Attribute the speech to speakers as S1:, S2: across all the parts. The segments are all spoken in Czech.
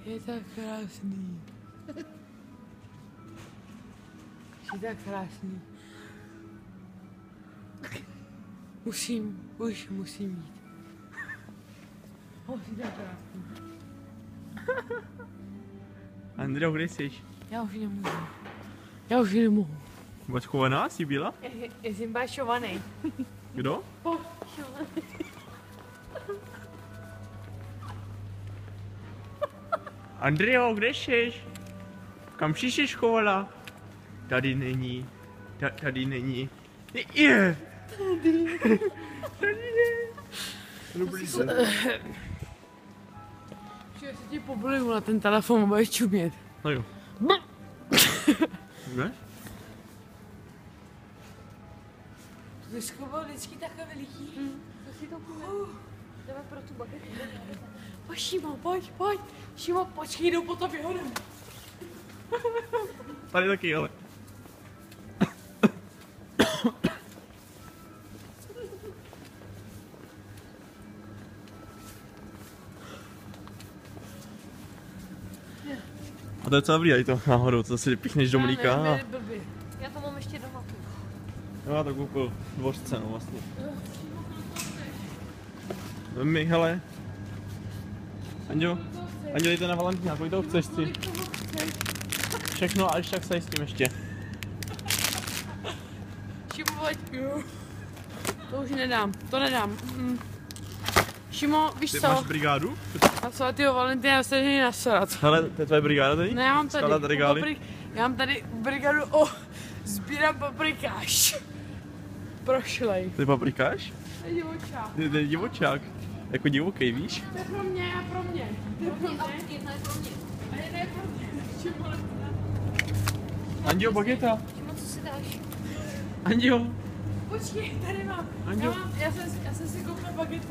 S1: Je tak krásný. Je tak krásný. Musím jít. Je tak krásný.
S2: Andreo, kde jsi?
S1: Já už nemůžu. Já už nemohu.
S2: Máš chovaná, jsi byla?
S1: Jsem bašovaný.
S2: Kdo? Andreo, kde jsi? Kam jsi chovala? Tady není. Tady není. Je! Tady je! Dobrý den.
S1: Že se ti pobliju na ten telefon a budeš čumět.
S2: No jo. Ne?
S1: To jsi schoval vždycky takhle veliký.
S3: Co si to půjde? Jdeme pro tu bagetu.
S1: Pojď, Šimo, pojď. Šimo, počkej, jdu po tobě hodem.
S2: Tady taky, ale. A to je docela dobrý, tady to náhodou, co si pichneš do mlíka.
S3: Já to mám ještě doma.
S2: Já to koupil dvořce, no vlastně. My, hele. Anďo, dejte na Valentína, kolik toho chceš ty? Všechno a ještě tak se s tím ještě.
S1: Šimo, pojď. To už nedám, to nedám. Šimo, víš
S2: Ty
S1: co?
S2: máš brigádu?
S1: A co tyho Valentína se není nasrat.
S2: Hele, to je tvoje brigáda tady?
S1: Ne, já mám
S2: Skládat
S1: tady,
S2: regály?
S1: já mám tady brigadu o sbírám paprikáš. Prošlej.
S2: Ty paprikáš?
S1: To je divočák.
S2: To je divočák. Jako divoký, víš?
S1: To je pro mě a pro mě. To je pro mě.
S3: Jedna je pro mě.
S1: A jedna je pro mě. Šimo,
S2: Andio, bageta.
S3: Šimo, co si dáš?
S2: Andio.
S1: počkej, tady mám.
S2: Anďo.
S1: Já jsem si koupil bagetu.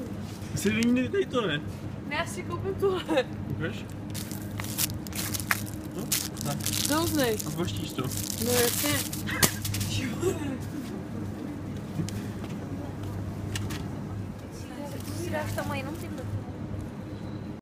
S2: Jsi líný, tady to ne?
S1: Ne, já si koupím tuhle.
S2: Ukaž? No, tak.
S1: Douznej.
S2: A zboštíš to.
S1: No jasně.
S3: Co si dáš tam jenom ty